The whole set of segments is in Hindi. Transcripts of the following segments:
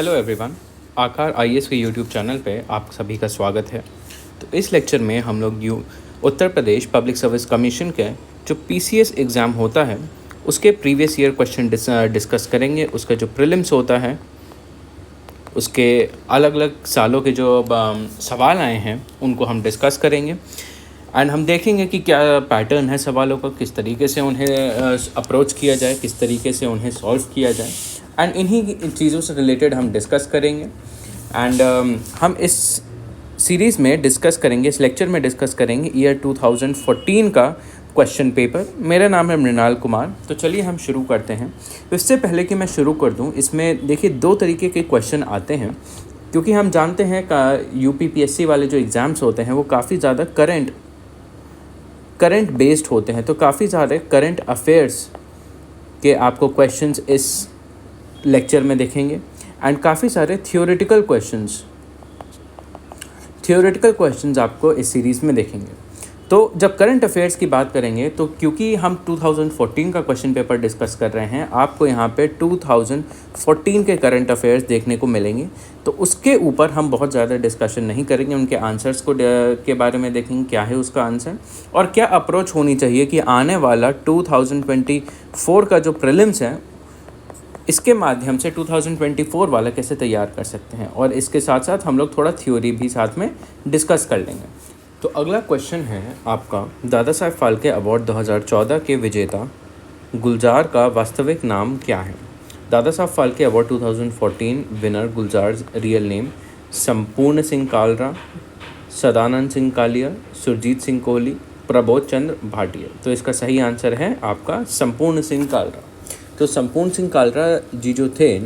हेलो एवरीवन, आकार आईएएस के यूट्यूब चैनल पे आप सभी का स्वागत है। तो इस लेक्चर में हम लोग Uttar Pradesh public service commission के जो पीसीएस एग्ज़ाम होता है उसके प्रीवियस ईयर क्वेश्चन डिस्कस करेंगे। उसका जो प्रीलिम्स होता है उसके अलग अलग सालों के जो सवाल आए हैं उनको हम डिस्कस करेंगे एंड हम देखेंगे कि क्या पैटर्न है सवालों का, किस तरीके से उन्हें अप्रोच किया जाए, किस तरीके से उन्हें सॉल्व किया जाए एंड इन्हीं चीज़ों से रिलेटेड हम डिस्कस करेंगे। एंड हम इस सीरीज़ में डिस्कस करेंगे, इस लेक्चर में डिस्कस करेंगे ईयर 2014 का क्वेश्चन पेपर। मेरा नाम है मृणाल कुमार। तो चलिए हम शुरू करते हैं। तो इससे पहले कि मैं शुरू कर दूं, इसमें देखिए दो तरीके के क्वेश्चन आते हैं, क्योंकि हम जानते हैं का यूपीपीएससी वाले जो एग्ज़ाम्स होते हैं वो काफ़ी ज़्यादा करंट बेस्ड होते हैं। तो काफ़ी सारे करंट अफेयर्स के आपको क्वेश्चंस इस लेक्चर में देखेंगे एंड काफ़ी सारे थियोरेटिकल क्वेश्चंस आपको इस सीरीज़ में देखेंगे। तो जब करंट अफेयर्स की बात करेंगे तो क्योंकि हम 2014 का क्वेश्चन पेपर डिस्कस कर रहे हैं, आपको यहाँ पे 2014 के करंट अफेयर्स देखने को मिलेंगे। तो उसके ऊपर हम बहुत ज़्यादा डिस्कशन नहीं करेंगे, उनके आंसर्स को के बारे में देखेंगे क्या है उसका आंसर और क्या अप्रोच होनी चाहिए कि आने वाला 2024 का जो प्रीलिम्स है इसके माध्यम से 2024 वाला कैसे तैयार कर सकते हैं। और इसके साथ साथ हम लोग थोड़ा थ्योरी भी साथ में डिस्कस कर लेंगे। तो अगला क्वेश्चन है आपका, दादा साहब फाल्के अवार्ड 2014 के विजेता गुलजार का वास्तविक नाम क्या है? दादा साहब फाल्के अवार्ड 2014 विनर गुलजार रियल नेम संपूर्ण सिंह कालरा, सदानंद सिंह कालिया, सुरजीत सिंह कोहली, प्रबोध चंद्र भाटिया। तो इसका सही आंसर है आपका संपूर्ण सिंह कालरा। तो संपूर्ण सिंह कालरा जी जो थे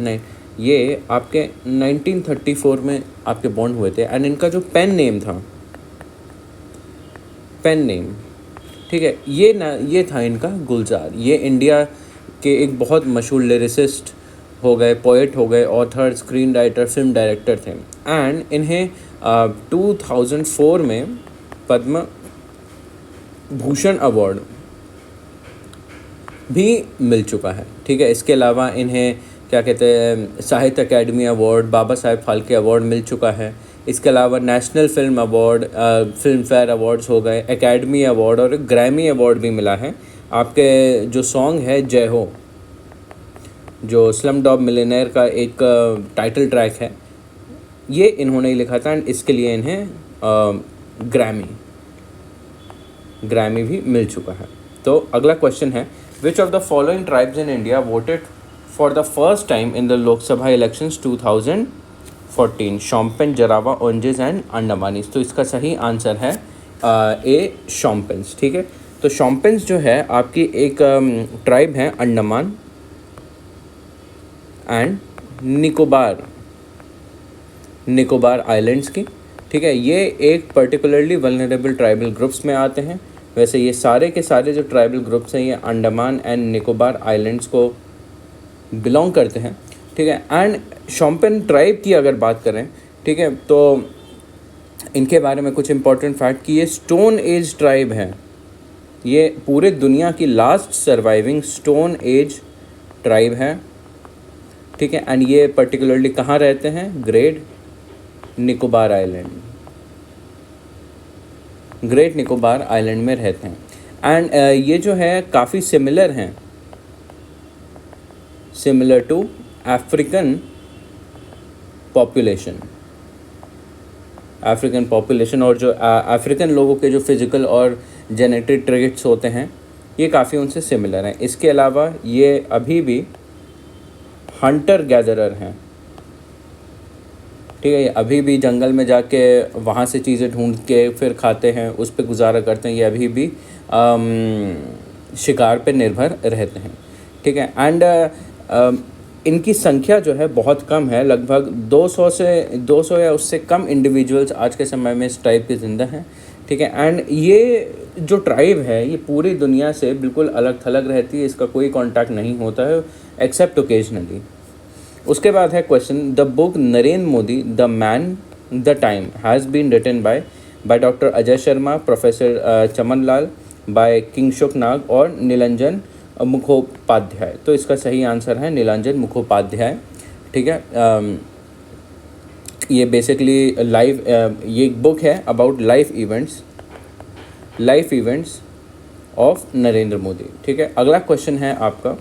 ये आपके 1934 में आपके बॉर्न हुए थे एंड इनका जो पेन नेम, ठीक है, ये था इनका गुलजार। ये इंडिया के एक बहुत मशहूर लिरिसिस्ट हो गए, पोएट हो गए, author, screen writer, film director थे एंड इन्हें 2004 में पद्म भूषण अवार्ड भी मिल चुका है। ठीक है, इसके अलावा इन्हें क्या कहते हैं साहित्य academy award, Baba Saheb Phalke award मिल चुका है। इसके अलावा national film award, film fair awards हो गए, एकेडमी अवार्ड और ग्रैमी अवार्ड भी मिला है। आपके जो सॉन्ग है जय हो, जो स्लम डॉग मिलियनेयर का एक टाइटल ट्रैक है, ये इन्होंने ही लिखा था एंड इसके लिए इन्हें ग्रैमी भी मिल चुका है। तो अगला क्वेश्चन है, which of the following tribes in India voted for the first time in the Lok Sabha elections 2014? Shompen, Jarawa, Onges and Andamanese. तो इसका सही आंसर है ए शोम्पेन्स। ठीक है, तो शोम्पेन्स जो है आपकी एक ट्राइब है अंडमान एंड निकोबार आइलैंड्स की। ठीक है, ये एक पर्टिकुलरली वल्नरेबल ट्राइबल ग्रुप्स में आते हैं। वैसे ये सारे के सारे जो ट्राइबल ग्रुप्स हैं ये अंडमान एंड निकोबार आइलैंड्स को बिलोंग करते हैं। ठीक है, एंड शोम्पेन ट्राइब की अगर बात करें, ठीक है, तो इनके बारे में कुछ इंपॉर्टेंट फैक्ट कि ये स्टोन एज ट्राइब है। ये पूरे दुनिया की last surviving stone age tribe है। ठीक है, एंड ये पर्टिकुलरली कहाँ रहते हैं? ग्रेट निकोबार आइलैंड में रहते हैं। एंड ये जो है काफ़ी सिमिलर टू अफ्रीकन पॉपुलेशन और जो अफ्रीकन लोगों के जो फिज़िकल और जेनेटिक ट्रेट्स होते हैं ये काफ़ी उनसे सिमिलर हैं। इसके अलावा ये अभी भी हंटर गैदरर हैं। ठीक है, ये अभी भी जंगल में जाके वहाँ से चीज़ें ढूंढ के फिर खाते हैं, उस पर गुजारा करते हैं। ये अभी भी शिकार पे निर्भर रहते हैं। ठीक है, एंड इनकी संख्या जो है बहुत कम है, लगभग 200 या उससे कम इंडिविजुअल्स आज के समय में इस ट्राइब के ज़िंदा हैं। ठीक है, एंड ये जो ट्राइब है ये पूरी दुनिया से बिल्कुल अलग थलग रहती है, इसका कोई कांटेक्ट नहीं होता है एक्सेप्ट ओकेजनली। उसके बाद है question, the book Narendra Modi the man the time has been written by doctor Ajay Sharma, professor Chaman Lal, by Kingshuk Nag और नीलंजन मुखोपाध्याय। तो इसका सही आंसर है नीलांजन मुखोपाध्याय। ठीक है, ये बेसिकली लाइव ये एक बुक है about life events of Narendra Modi. ठीक है, अगला क्वेश्चन है आपका,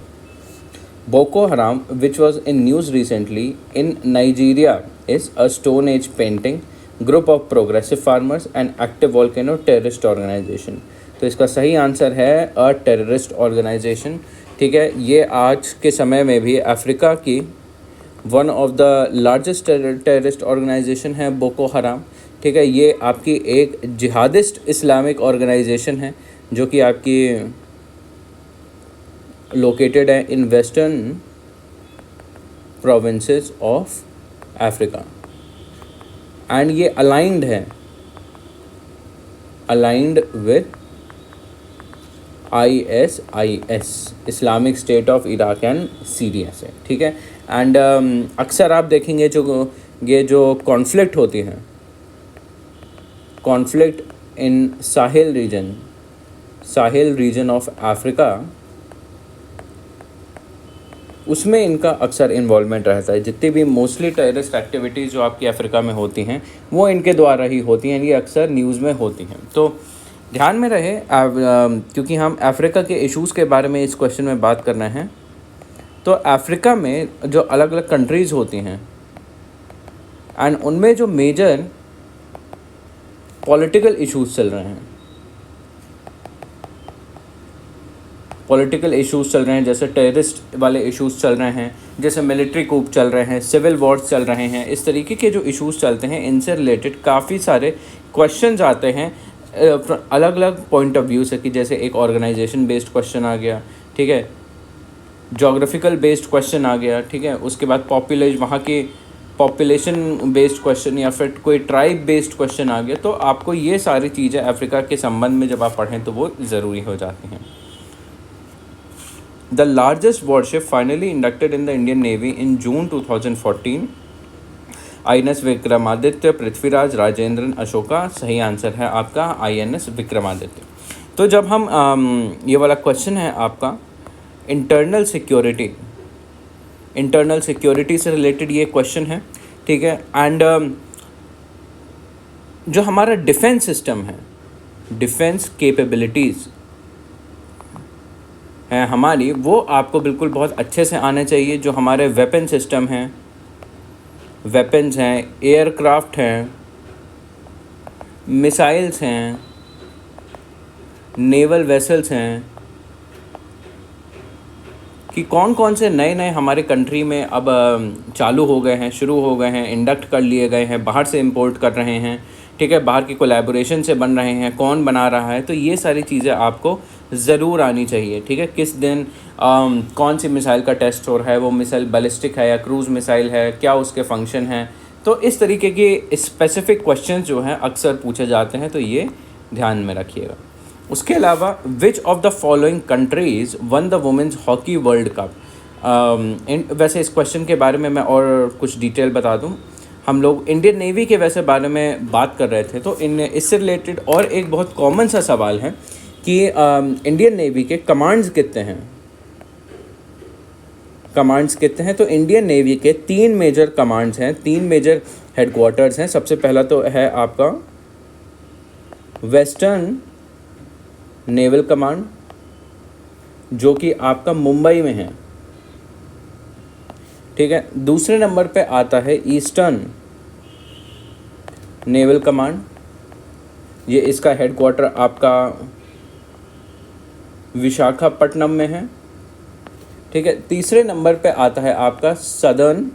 Boko Haram which was in news recently in Nigeria is a stone age painting group of progressive farmers and active volcano terrorist organisation. तो इसका सही आंसर है अ टेररिस्ट ऑर्गेनाइजेशन। ठीक है, ये आज के समय में भी अफ्रीका की one of the largest terrorist organisation है बोको हराम। ठीक है, ये आपकी एक जिहादिस्ट इस्लामिक ऑर्गेनाइजेशन है जो कि आपकी लोकेटेड है in western provinces of Africa and ये aligned with ISIS Islamic state of Iraq and Syria से। ठीक है, एंड अक्सर आप देखेंगे जो कॉन्फ्लिक्ट होती हैं, conflict in Sahil reason of Africa, उसमें इनका अक्सर इन्वॉल्वमेंट रहता है। जितनी भी मोस्टली टेररिस्ट एक्टिविटीज़ जो आपकी अफ्रीका में होती हैं वो इनके द्वारा ही होती हैं, ये अक्सर न्यूज़ में होती हैं। तो ध्यान में रहे क्योंकि हम अफ्रीका के इश्यूज़ के बारे में इस क्वेश्चन में बात करना है। तो अफ्रीका में जो अलग अलग कंट्रीज़ होती हैं एंड उनमें जो मेजर पॉलिटिकल इश्यूज़ चल रहे हैं, जैसे टेररिस्ट वाले इश्यूज़ चल रहे हैं, जैसे मिलिट्री कूप चल रहे हैं, सिविल वॉर्स चल रहे हैं, इस तरीके के जो इश्यूज़ चलते हैं इनसे रिलेटेड काफ़ी सारे क्वेश्चंस आते हैं अलग अलग पॉइंट ऑफ व्यू से, कि जैसे एक ऑर्गेनाइजेशन बेस्ड क्वेश्चन आ गया, ठीक है, जोग्राफिकल बेस्ड क्वेश्चन आ गया, ठीक है, उसके बाद वहाँ की पॉपुलेशन बेस्ड क्वेश्चन या फिर कोई ट्राइब बेस्ड क्वेश्चन आ गया। तो आपको ये सारी चीज़ें अफ्रीका के संबंध में जब आप पढ़ें तो वो ज़रूरी हो जाती हैं। The largest worship finally inducted in the Indian navy in June 2014, INS Vikramaditya, Prithviraj, Rajendran, Ashoka. सही आंसर है आपका INS विक्रमादित्य। तो जब हम ये वाला क्वेश्चन है आपका इंटरनल सिक्योरिटी से रिलेटेड ये क्वेश्चन है, ठीक है, एंड जो हमारा डिफेंस सिस्टम है, डिफेंस कैपेबिलिटीज़ हैं हमारी, वो आपको बिल्कुल बहुत अच्छे से आने चाहिए। जो हमारे वेपन सिस्टम हैं, वेपन्स हैं, एयरक्राफ्ट हैं, मिसाइल्स हैं, नेवल वेसल्स हैं, कि कौन कौन से नए नए हमारे कंट्री में अब चालू हो गए हैं, शुरू हो गए हैं, इंडक्ट कर लिए गए हैं, बाहर से इंपोर्ट कर रहे हैं, ठीक है, बाहर की कोलैबोरेशन से बन रहे हैं, कौन बना रहा है। तो ये सारी चीज़ें आपको ज़रूर आनी चाहिए, ठीक है। किस दिन कौन सी मिसाइल का टेस्ट हो रहा है, वो मिसाइल बैलिस्टिक है या क्रूज़ मिसाइल है, क्या उसके फंक्शन हैं। तो इस तरीके के स्पेसिफिक क्वेश्चन जो हैं अक्सर पूछे जाते हैं, तो ये ध्यान में रखिएगा। उसके अलावा विच of the following countries won the women's hockey world cup. वैसे इस क्वेश्चन के बारे में मैं और कुछ डिटेल बता दूं। हम लोग इंडियन नेवी के वैसे बारे में बात कर रहे थे, तो इससे रिलेटेड और एक बहुत कॉमन सा सवाल है कि इंडियन नेवी के कमांड्स कितने हैं। तो इंडियन नेवी के 3 मेजर कमांड्स हैं, 3 मेजर हेडक्वार्टर्स हैं। सबसे पहला तो है आपका वेस्टर्न नेवल कमांड, जो कि आपका मुंबई में है, ठीक है। दूसरे नंबर पे आता है ईस्टर्न नेवल कमांड, ये इसका हेडक्वार्टर आपका विशाखापट्टनम में है, ठीक है। तीसरे नंबर पे आता है आपका सदर्न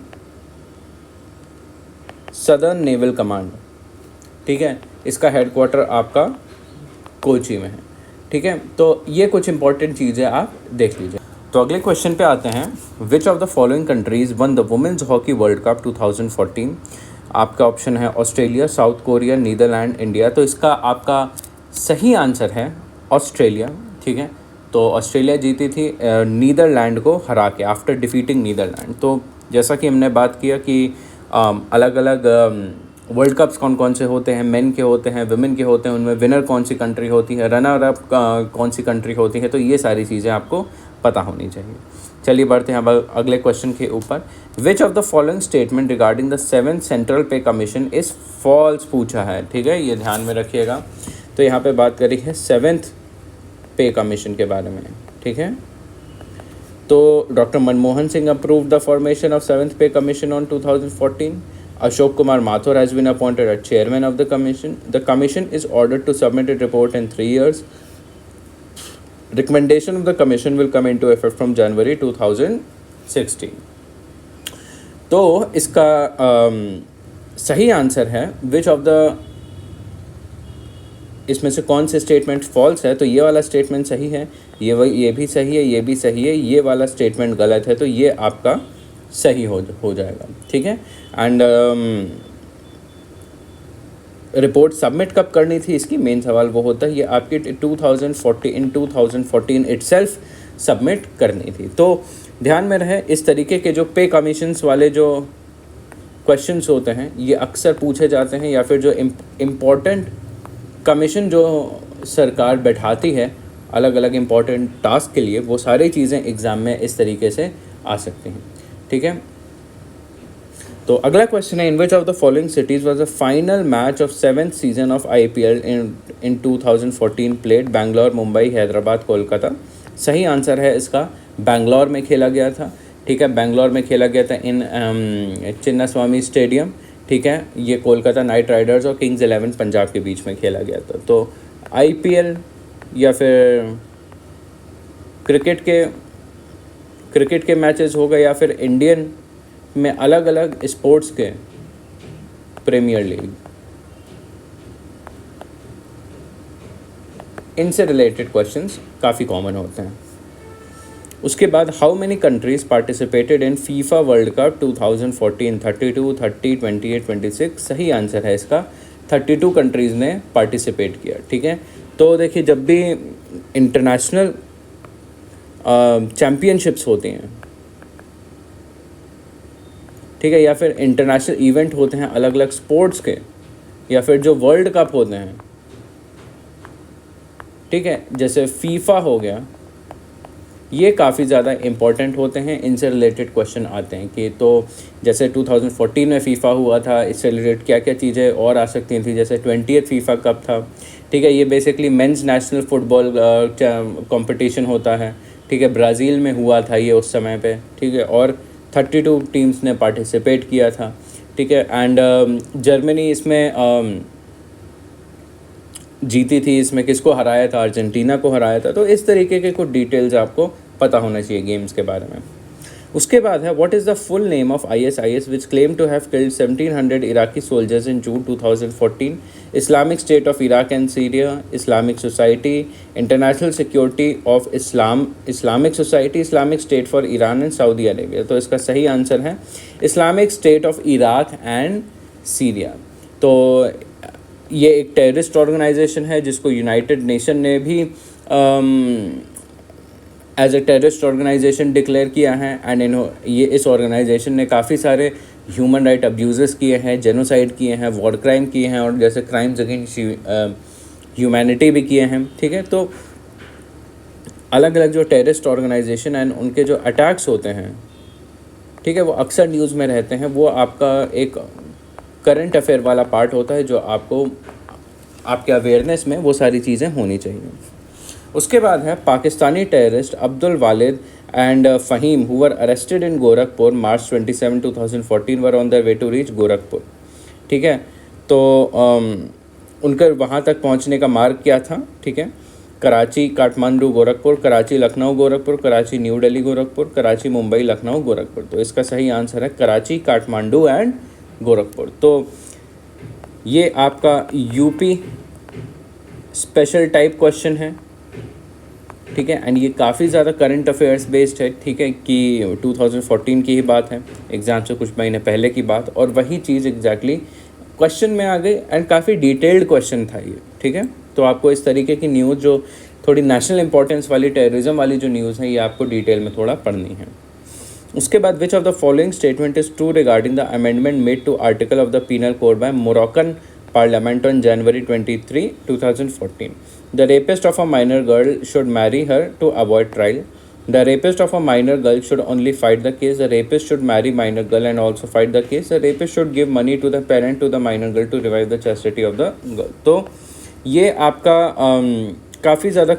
नेवल कमांड, ठीक है, इसका हेडक्वार्टर आपका कोची में है, ठीक है। तो ये कुछ इंपॉर्टेंट चीज़ें आप देख लीजिए। तो अगले क्वेश्चन पे आते हैं, which of the following countries won the women's hockey world cup 2014। आपका ऑप्शन है Australia, South Korea, Netherland, India. तो इसका आपका सही आंसर है ऑस्ट्रेलिया, ठीक है। तो ऑस्ट्रेलिया जीती थी नीदरलैंड को हरा के, आफ्टर डिफीटिंग नीदरलैंड। तो जैसा कि हमने बात किया कि अलग अलग वर्ल्ड कप्स कौन कौन से होते हैं, मेन के होते हैं, वुमेन के होते हैं, उनमें विनर कौन सी कंट्री होती है, रनर अप कौन सी कंट्री होती है, तो ये सारी चीज़ें आपको पता होनी चाहिए। चलिए बढ़ते हैं अब अगले क्वेश्चन के ऊपर। विच of the following statement regarding the 7th central पे कमीशन इज़ फॉल्स पूछा है, ठीक है, ये ध्यान में रखिएगा। तो यहाँ पे बात करी है 7th पे कमीशन के बारे में, ठीक है। तो doctor Manmohan Singh approved the formation of 7th पे commission on 2014. Ashok Kumar Mathur has been appointed as chairman of the commission. The commission is ordered to submit a report in 3 years. Recommendation of the commission will come into effect from January 2016. तो इसका सही आंसर है विच ऑफ द, इसमें से कौन से स्टेटमेंट फॉल्स है, तो ये वाला स्टेटमेंट सही है, ये भी सही है, ये भी सही है, ये वाला स्टेटमेंट गलत है, तो ये आपका सही हो जाएगा, ठीक है। एंड रिपोर्ट सबमिट कब करनी थी, इसकी मेन सवाल वो होता है, ये आपकी 2014 इटसेल्फ सबमिट करनी थी। तो ध्यान में रहे, इस तरीके के जो पे कमीशंस वाले जो क्वेश्चंस होते हैं ये अक्सर पूछे जाते हैं, या फिर जो इम्पोर्टेंट कमीशन जो सरकार बैठाती है अलग अलग इम्पोर्टेंट टास्क के लिए, वो सारी चीज़ें एग्ज़ाम में इस तरीके से आ सकती हैं, ठीक है। तो अगला क्वेश्चन है, in which of the following cities was the final match of 7th season of IPL in 2014 played, Bangalore, Mumbai, Hyderabad, Kolkata. सही आंसर है इसका बैंगलोर में खेला गया था, ठीक है, बैंगलोर में खेला गया था इन चिन्नास्वामी स्टेडियम, ठीक है। ये कोलकाता नाइट राइडर्स और किंग्स 11 पंजाब के बीच में खेला गया था। तो IPL या फिर क्रिकेट के मैचेस हो गए, या फिर इंडियन में अलग अलग स्पोर्ट्स के प्रीमियर लीग, इनसे रिलेटेड क्वेश्चंस काफ़ी कॉमन होते हैं। उसके बाद how many countries participated in FIFA world cup 2014, 32, 30, 28, 26। सही आंसर है इसका 32 कंट्रीज़ ने पार्टिसिपेट किया, ठीक है। तो देखिए, जब भी इंटरनेशनल चैम्पियनशिप्स होती हैं, ठीक है, या फिर इंटरनेशनल इवेंट होते हैं अलग अलग स्पोर्ट्स के, या फिर जो वर्ल्ड कप होते हैं, ठीक है, जैसे फीफा हो गया, ये काफ़ी ज़्यादा इम्पॉर्टेंट होते हैं। इनसे रिलेटेड क्वेश्चन आते हैं कि तो जैसे 2014 में फ़ीफ़ा हुआ था, इससे रिलेटेड क्या क्या चीज़ें और आ सकती थी, जैसे 20th फीफा कप था, ठीक है, ये basically mains national football competition होता है, ठीक है, ब्राज़ील में हुआ था ये उस समय पे, ठीक है, और 32 टीम्स ने पार्टिसिपेट किया था, ठीक है। एंड जर्मनी इसमें जीती थी, इसमें किसको हराया था, अर्जेंटीना को हराया था। तो इस तरीके के कुछ डिटेल्स आपको पता होना चाहिए गेम्स के बारे में। उसके बाद है, what is the full name of ISIS which claim to have killed 1700 Iraqi soldiers in June 2014, Islamic state of Iraq and Syria, Islamic society, international security of Islam, Islamic society, Islamic state for Iran and Saudi Arabia. तो इसका सही आंसर है Islamic state of Iraq and Syria. तो ये एक टेररिस्ट ऑर्गेनाइजेशन है जिसको यूनाइटेड नेशन ने भी as a terrorist organisation declare किया है। एंड ये इस ऑर्गेनाइजेशन ने काफ़ी सारे ह्यूमन राइट अब्यूज़ेस किए हैं, जेनोसाइड किए हैं, वॉर क्राइम किए हैं, और जैसे क्राइम्स अगेंस्ट ह्यूमैनिटी भी किए हैं, ठीक है। तो अलग अलग जो टेररिस्ट ऑर्गेनाइजेशन एंड उनके जो अटैक्स होते हैं, ठीक है, वो अक्सर न्यूज़ में रहते हैं। वो आपका एक करंट अफेयर वाला पार्ट होता है जो आपको आपके अवेयरनेस में वो सारी चीज़ें होनी चाहिए। उसके बाद है, Pakistani terrorist Abdul Walid and Faheem who were arrested in Gorakhpur March 27, 2014 were on the way to reach Gorakhpur, ठीक है। तो उनका वहाँ तक पहुँचने का मार्ग क्या था, ठीक है, कराची काठमांडू गोरखपुर, कराची लखनऊ गोरखपुर, कराची न्यू दिल्ली गोरखपुर, कराची मुंबई लखनऊ गोरखपुर। तो इसका सही आंसर है कराची काठमांडू एंड गोरखपुर। तो ये आपका यूपी स्पेशल टाइप क्वेश्चन है, ठीक है, एंड ये काफ़ी ज़्यादा करंट अफेयर्स बेस्ड है, ठीक है, कि 2014 की ही बात है, एग्ज़ाम से कुछ महीने पहले की बात, और वही चीज़ एग्जैक्टली क्वेश्चन में आ गई, एंड काफ़ी डिटेल्ड क्वेश्चन था ये, ठीक है। तो आपको इस तरीके की न्यूज़ जो थोड़ी नेशनल इंपॉर्टेंस वाली, टेररिज्म वाली जो न्यूज़ है, ये आपको डिटेल में थोड़ा पढ़नी है। उसके बाद which of the following statement is true regarding the amendment made to article of the penal code by Moroccan parliament on January 23, 2014. The rapist of a minor girl should marry her to avoid trial. The rapist of a minor girl should only fight the case. The rapist should marry minor girl and also fight the case. The rapist should give money to the parent to the minor girl to revive the chastity of the girl. तो ये आपका काफ़ी ज़्यादा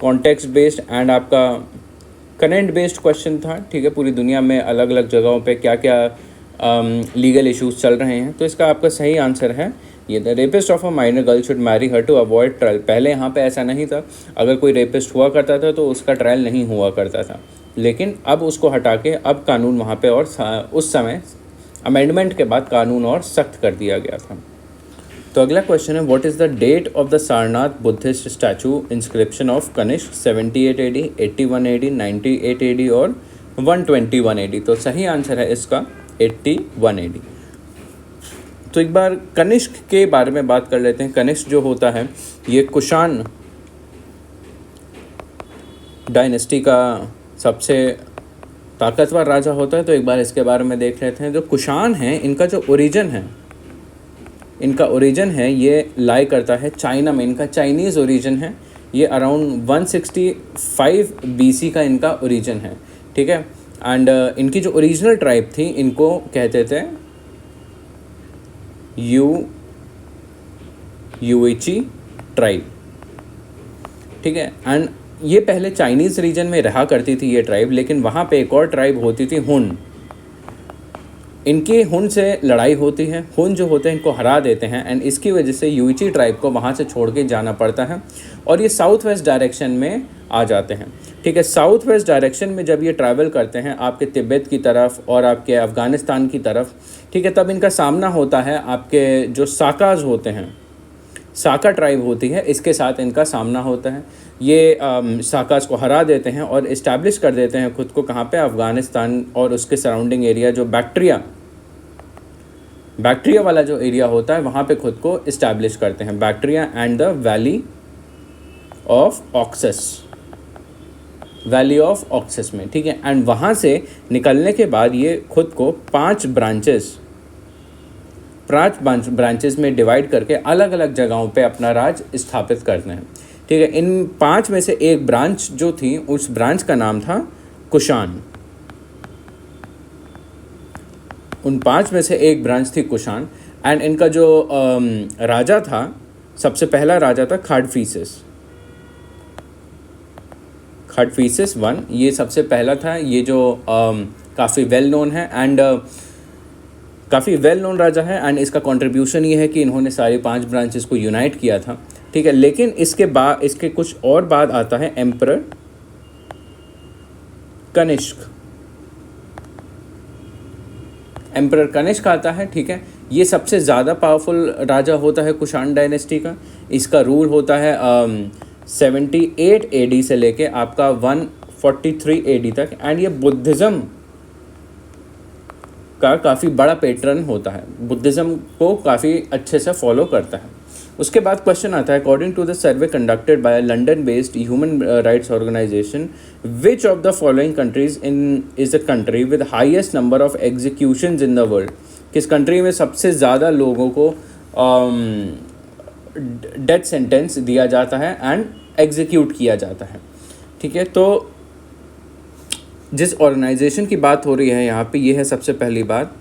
कॉन्टेक्स्ट बेस्ड एंड आपका करंट बेस्ड क्वेश्चन था, ठीक है। पूरी दुनिया में अलग अलग जगहों पे क्या क्या लीगल इश्यूज चल रहे हैं। तो इसका आपका सही आंसर है ये, the rapist of a minor girl should marry her to avoid trial. पहले यहाँ पे ऐसा नहीं था, अगर कोई रेपिस्ट हुआ करता था तो उसका ट्रायल नहीं हुआ करता था, लेकिन अब उसको हटा के अब कानून वहाँ पे और उस समय अमेंडमेंट के बाद कानून और सख्त कर दिया गया था। तो अगला क्वेश्चन है, what is the date of the Sarnath Buddhist statue inscription of Kanishka? 78 AD, 81 AD, 98 AD और 121 AD। तो सही आंसर है इसका 81 AD। तो एक बार कनिष्क के बारे में बात कर लेते हैं। कनिष्क जो होता है ये कुषाण डायनेस्टी का सबसे ताकतवर राजा होता है। तो एक बार इसके बारे में देख लेते हैं। जो कुषाण हैं इनका जो ओरिजिन है ये लाई करता है चाइना में, इनका चाइनीज़ ओरिजिन है। ये अराउंड 165 BC का इनका ओरिजिन है, ठीक है। एंड इनकी जो ओरिजिनल ट्राइब थी इनको कहते थे युइची ट्राइब, ठीक है। एंड ये पहले चाइनीज़ रीजन में रहा करती थी ये ट्राइब, लेकिन वहाँ पे एक और ट्राइब होती थी हुन। इनके हुन से लड़ाई होती है, हुन जो होते हैं इनको हरा देते हैं एंड इसकी वजह से युइची ट्राइब को वहाँ से छोड़ के जाना पड़ता है और ये साउथ वेस्ट डायरेक्शन में आ जाते हैं, ठीक है। साउथ वेस्ट डायरेक्शन में जब ये ट्रैवल करते हैं आपके तिब्बत की तरफ और आपके अफ़गानिस्तान की तरफ, ठीक है, तब इनका सामना होता है आपके जो साकाज होते हैं, साका ट्राइब होती है, इसके साथ इनका सामना होता है। ये साकाज को हरा देते हैं और इस्टेब्लिश कर देते हैं खुद को कहाँ पे? अफ़गानिस्तान और उसके सराउंडिंग एरिया, जो बैक्ट्रिया वाला जो एरिया होता है वहाँ पे खुद को इस्टेब्लिश करते हैं। Bactria and the valley of Oxus में, ठीक है। एंड वहाँ से निकलने के बाद ये खुद को पांच ब्रांचेस में डिवाइड करके अलग अलग जगहों पे अपना राज स्थापित करते हैं, ठीक है। इन 5 में से एक ब्रांच जो थी उस ब्रांच का नाम था कुषाण। उन 5 में से एक ब्रांच थी कुषाण एंड इनका जो राजा था, सबसे पहला राजा था खाडफीसेस 1। ये सबसे पहला था। ये जो काफ़ी वेल नोन है एंड काफ़ी वेल नोन राजा है एंड इसका कंट्रीब्यूशन ये है कि इन्होंने सारी 5 ब्रांचेस को यूनाइट किया था, ठीक है। लेकिन इसके कुछ और बाद आता है एम्परर कनिष्क आता है, ठीक है। ये सबसे ज़्यादा पावरफुल राजा होता है कुषाण डायनेस्टी का। इसका रूल होता है 78 AD से लेके आपका 143 AD तक एंड ये बुद्धिज़्म का काफ़ी बड़ा पैटर्न होता है, बुद्धिज़्म को काफ़ी अच्छे से फॉलो करता है। उसके बाद क्वेश्चन आता है, according to the survey conducted by London based human rights organisation, which of the following countries is the country with highest number of executions in the world? किस कंट्री में सबसे ज़्यादा लोगों को डेथ सेंटेंस दिया जाता है एंड एग्जीक्यूट किया जाता है, ठीक है। तो जिस ऑर्गेनाइजेशन की बात हो रही है यहाँ पे, ये है सबसे पहली बात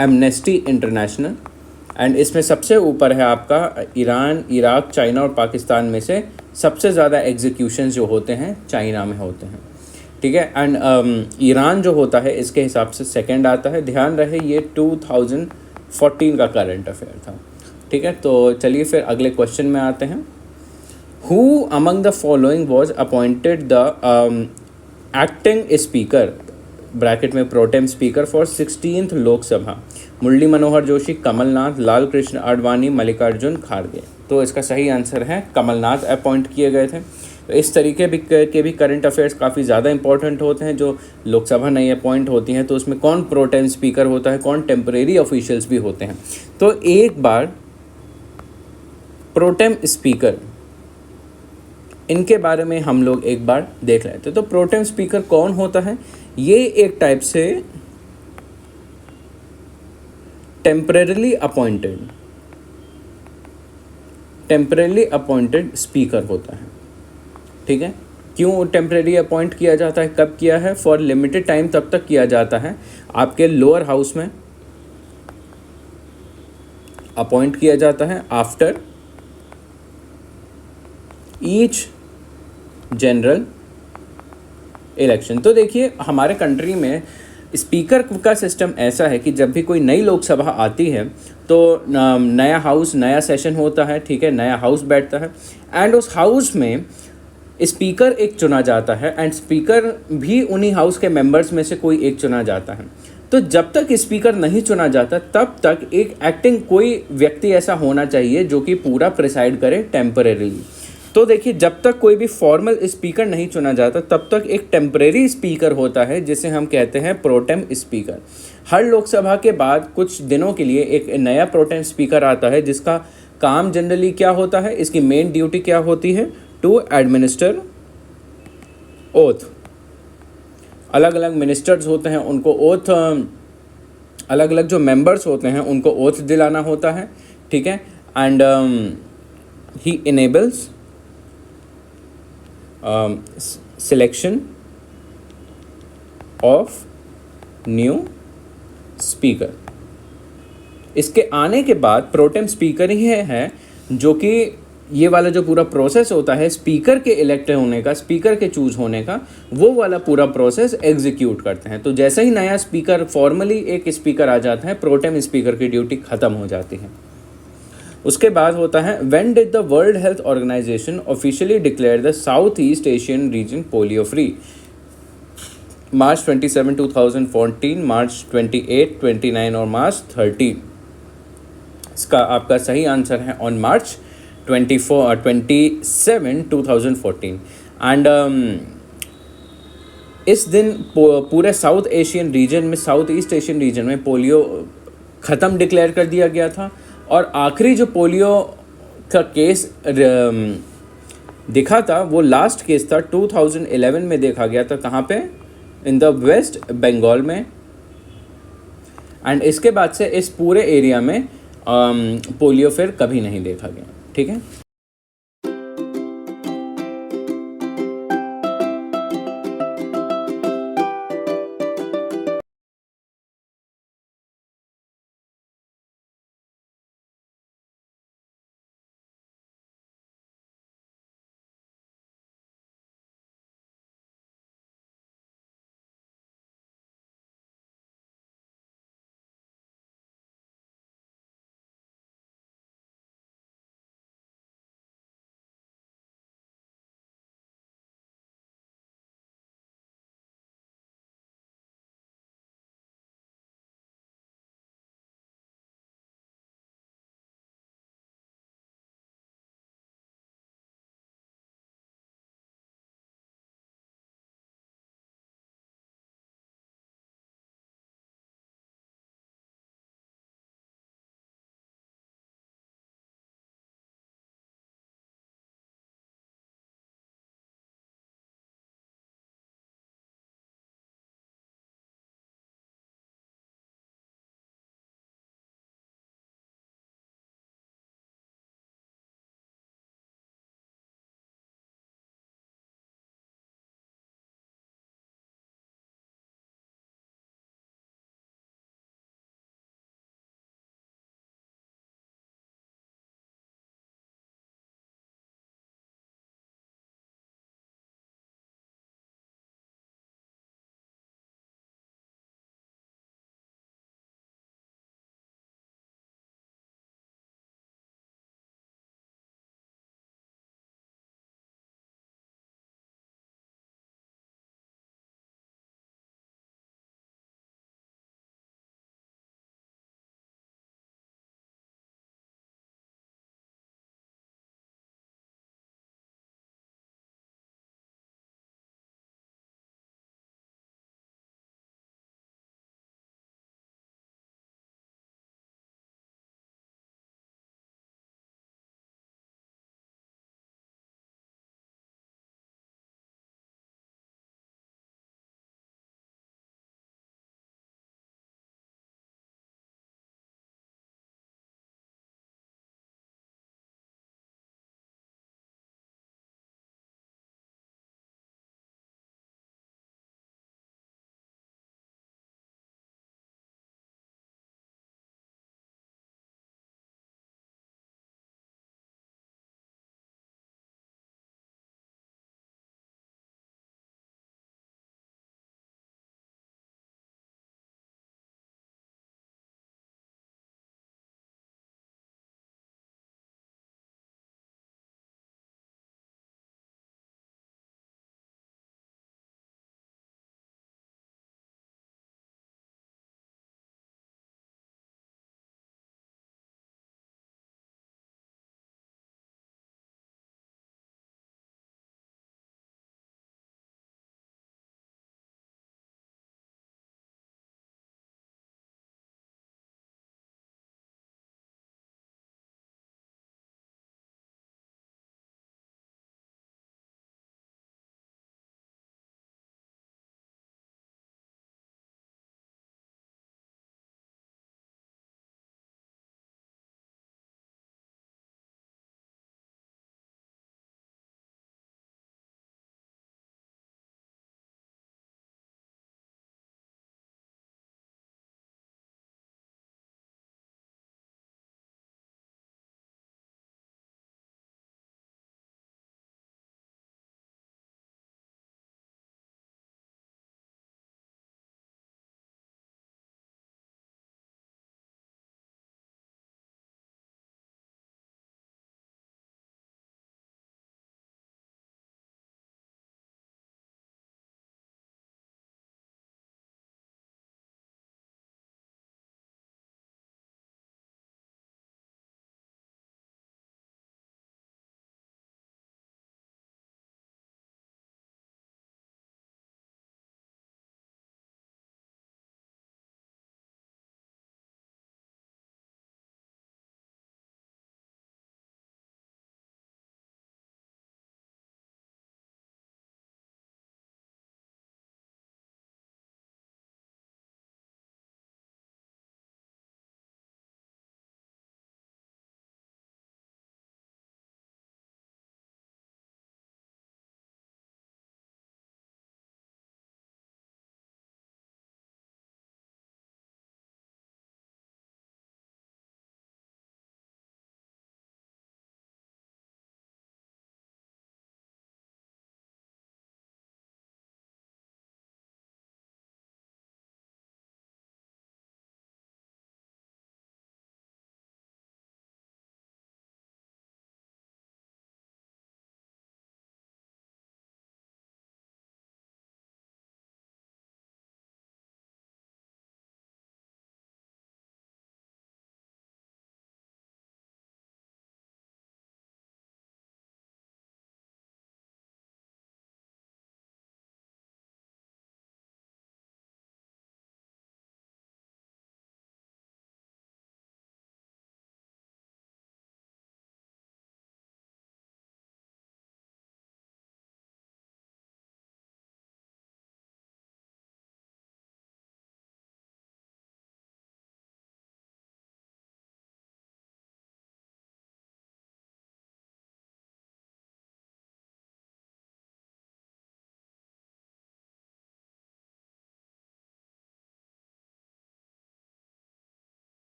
एमनेस्टी इंटरनेशनल एंड इसमें सबसे ऊपर है आपका ईरान, इराक, चाइना और पाकिस्तान में से सबसे ज़्यादा एग्जीक्यूशंस जो होते हैं चाइना में होते हैं, ठीक है। एंड ईरान जो होता है इसके हिसाब से सेकंड आता है। ध्यान रहे ये 2014 का करंट अफेयर था, ठीक है। तो चलिए फिर अगले क्वेश्चन में आते हैं। Who among the following was appointed the acting speaker bracket में pro tem speaker for 16th Lok Sabha? Murli Manohar Joshi, Kamal Nath, Lal Krishna Advani, Mallikarjun खड़गे। तो इसका सही आंसर है कमलनाथ अपॉइंट किए गए थे। तो इस तरीके के भी करंट अफेयर्स काफ़ी ज़्यादा इंपॉर्टेंट होते हैं। जो लोकसभा नई अपॉइंट होती हैं तो उसमें कौन प्रोटेम स्पीकर होता है, कौन टेम्परेरी ऑफिशियल्स भी होते हैं। तो एक बार प्रोटेम स्पीकर इनके बारे में हम लोग एक बार देख लेते हैं। तो प्रोटेम स्पीकर कौन होता है? ये एक टाइप से टेम्परेरली अपॉइंटेड स्पीकर होता है। ठीक है, क्यों टेम्परेरी अपॉइंट किया जाता है, कब किया है? फॉर लिमिटेड टाइम तब तक किया जाता है आपके लोअर हाउस में अपॉइंट किया जाता है आफ्टर ईच जनरल इलेक्शन। तो देखिए हमारे कंट्री में स्पीकर का सिस्टम ऐसा है कि जब भी कोई नई लोकसभा आती है तो नया हाउस, नया सेशन होता है, ठीक है, नया हाउस बैठता है एंड उस हाउस में स्पीकर एक चुना जाता है एंड स्पीकर भी उन्हीं हाउस के मेंबर्स में से कोई एक चुना जाता है। तो जब तक स्पीकर नहीं चुना जाता तब तक एक एक्टिंग कोई व्यक्ति ऐसा होना चाहिए जो कि पूरा प्रिसाइड करे टेम्परेरीली। तो देखिए जब तक कोई भी फॉर्मल स्पीकर नहीं चुना जाता तब तक एक टेम्परेरी स्पीकर होता है जिसे हम कहते हैं प्रोटेम स्पीकर। हर लोकसभा के बाद कुछ दिनों के लिए एक नया प्रोटेम स्पीकर आता है जिसका काम जनरली क्या होता है, इसकी मेन ड्यूटी क्या होती है? To administer oath. अलग अलग मिनिस्टर्स होते हैं, उनको ओथ, अलग अलग जो मेंबर्स होते हैं उनको ओथ दिलाना होता है, ठीक है। And he enables selection of new speaker. इसके आने के बाद प्रोटेम स्पीकर ही है जो कि ये वाला जो पूरा प्रोसेस होता है स्पीकर के इलेक्ट होने का, स्पीकर के चूज होने का, वो वाला पूरा प्रोसेस एग्जीक्यूट करते हैं। तो जैसे ही नया स्पीकर, फॉर्मली एक स्पीकर आ जाता है, प्रोटेम स्पीकर की ड्यूटी ख़त्म हो जाती है। उसके बाद होता है when did the world health organisation officially declare the south east Asian region polio free? March 27, 2014, March 28, 29 और मार्च 30। इसका आपका सही आंसर है ऑन मार्च 27, 2014। एंड इस दिन पूरे साउथ एशियन रीजन में, साउथ ईस्ट एशियन रीजन में पोलियो ख़त्म डिक्लेयर कर दिया गया था। और आखिरी जो पोलियो का केस दिखा था वो लास्ट केस था 2011 में देखा गया था। कहाँ पे? इन द वेस्ट बंगाल में। एंड इसके बाद से इस पूरे एरिया में पोलियो फिर कभी नहीं देखा गया। ठीक है।